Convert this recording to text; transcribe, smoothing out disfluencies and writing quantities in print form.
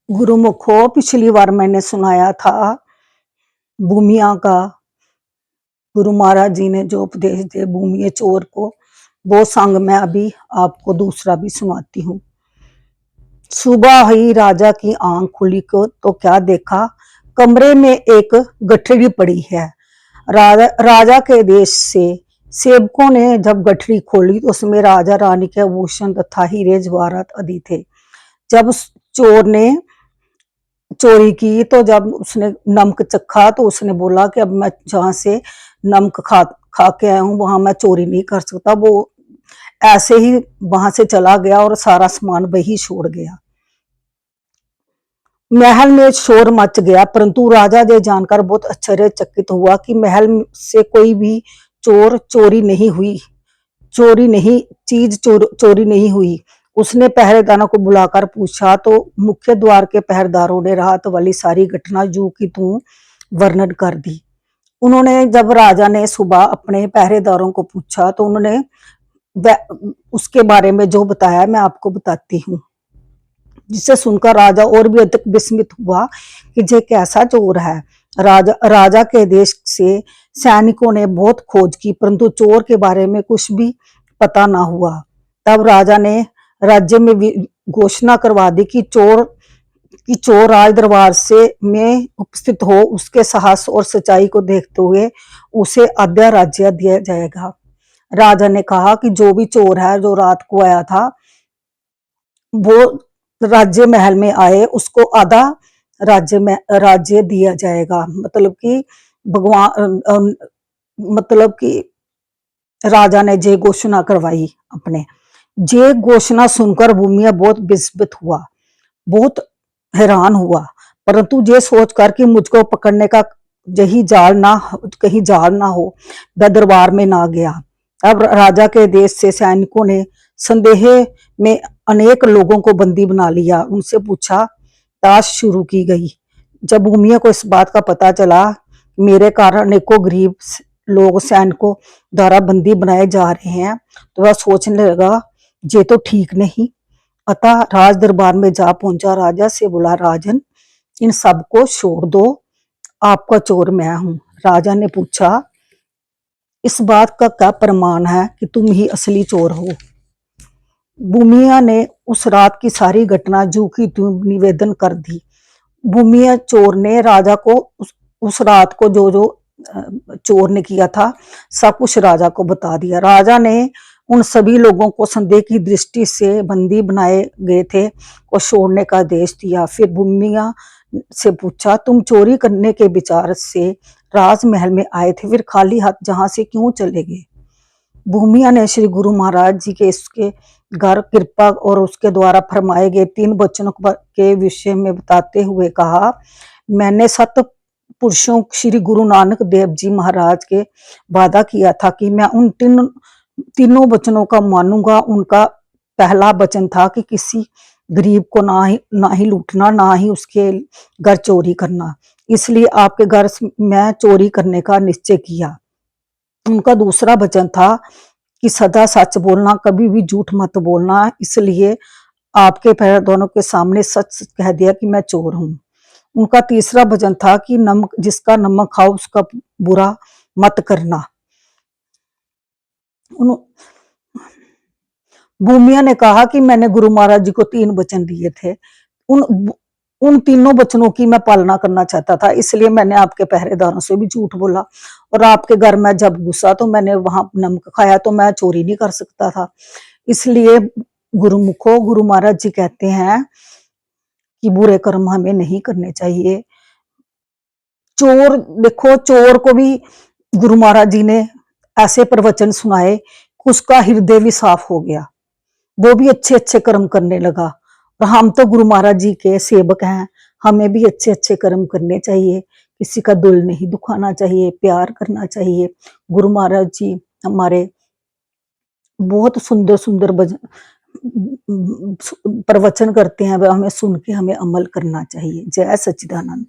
गुरुमुखो, पिछली बार मैंने सुनाया था भूमिया का। गुरु महाराज जी ने जो उपदेश दिए भूमिया चोर को, वो संग मैं अभी आपको दूसरा भी सुनाती हूँ। सुबह ही राजा की आंख खुली को तो क्या देखा, कमरे में एक गठरी पड़ी है। राजा के देश से सेवकों ने जब गठरी खोली तो उसमें राजा रानी के आभूषण तथा हीरे जवाहरात आदि थे। जब चोर ने चोरी की तो जब उसने नमक चखा तो उसने बोला कि अब मैं जहां से नमक खा के आया हूं वहां मैं चोरी नहीं कर सकता। वो ऐसे ही वहां से चला गया और सारा सामान वही छोड़ गया। महल में शोर मच गया, परंतु राजा ये जानकर बहुत आश्चर्यचकित हुआ कि महल से कोई भी चोरी नहीं हुई, चोरी नहीं हुई। उसने पहरेदारों को बुलाकर पूछा तो मुख्य द्वार के पहरेदारों ने रात वाली सारी घटना यूं की त्यों वर्णन कर दी। उन्होंने जब राजा ने सुबह अपने पहरेदारों को पूछा तो उन्होंने उसके बारे में जो बताया मैं आपको बताती हूँ, जिसे सुनकर राजा और भी अधिक विस्मित हुआ कि ये कैसा चोर है। राजा के देश से सैनिकों ने बहुत खोज की, परंतु चोर के बारे में कुछ भी पता ना हुआ। तब राजा ने राज्य में घोषणा करवा दी कि चोर राज दरबार में उपस्थित हो। उसके साहस और सच्चाई को देखते हुए उसे आधा राज्य दिया जाएगा। राजा ने कहा कि जो भी चोर है जो रात को आया था वो राज्य महल में आए, उसको आधा राज्य दिया जाएगा। मतलब कि राजा ने ये घोषणा करवाई अपने। ये घोषणा सुनकर भूमिया बहुत विस्मित हुआ, बहुत हैरान हुआ, परंतु ये सोचकर कि मुझको पकड़ने का कहीं जाल ना हो, वह दरबार में ना गया। अब राजा के देश से सैनिकों ने संदेह में अनेक लोगों को बंदी बना लिया। उनसे पूछताछ शुरू की गई। जब भूमिया को इस बात का पता चला मेरे कारण अनेकों गरीब लोग सैनिकों द्वारा बंदी बनाए जा रहे हैं तो वह सोचने लगा ये तो ठीक नहीं। अतः राज दरबार में जा पहुंचा। राजा से बोला, राजन इन सबको छोड़ दो, आपका चोर मैं हूं। राजा ने पूछा, इस बात का क्या प्रमाण है कि तुम ही असली चोर हो? भूमिया ने उस रात की सारी घटना जू की त्यों निवेदन कर दी। भूमिया चोर ने राजा को उस रात को जो चोर ने किया था सब कुछ राजा को बता दिया। राजा ने उन सभी लोगों को संदेह की दृष्टि से बंदी बनाए गए थे को छोड़ने का आदेश दिया। फिर भूमिया से पूछा, तुम चोरी करने के विचार से राजमहल में आए थे, फिर खाली हाथ जहां से क्यों चले गए? भूमिया ने श्री गुरु महाराज जी के इसके घर कृपा और उसके द्वारा फरमाए गए 3 वचनों के विषय में बताते हुए कहा, मैंने सत पुरुषों श्री गुरु नानक देव जी महाराज के वादा किया था कि मैं उन तीनों वचनों का मानूंगा। उनका पहला वचन था कि किसी गरीब को ना ही लूटना, ना ही उसके घर चोरी करना। इसलिए आपके घर मैं चोरी करने का निश्चय किया। उनका दूसरा वचन था कि सदा सच बोलना, कभी भी झूठ मत बोलना। इसलिए आपके पहरेदारों के सामने सच कह दिया कि मैं चोर हूं। उनका तीसरा वचन था कि जिसका नमक खाओ उसका बुरा मत करना। भूमिया ने कहा कि मैंने गुरु महाराज जी को 3 वचन दिए थे, उन तीनों वचनों की मैं पालना करना चाहता था, इसलिए मैंने आपके पहरेदारों से भी झूठ बोला। और आपके घर में जब घुसा तो मैंने वहां नमक खाया, तो मैं चोरी नहीं कर सकता था। इसलिए गुरुमुखो, गुरु महाराज जी कहते हैं कि बुरे कर्म हमें नहीं करने चाहिए। देखो चोर को भी गुरु महाराज जी ने ऐसे प्रवचन सुनाए, उसका हृदय भी साफ हो गया, वो भी अच्छे अच्छे कर्म करने लगा। और हम तो गुरु महाराज जी के सेवक हैं, हमें भी अच्छे अच्छे कर्म करने चाहिए, किसी का दिल नहीं दुखाना चाहिए, प्यार करना चाहिए। गुरु महाराज जी हमारे बहुत सुंदर सुंदर प्रवचन करते हैं, हमें सुन के हमें अमल करना चाहिए। जय सच्चिदानंद।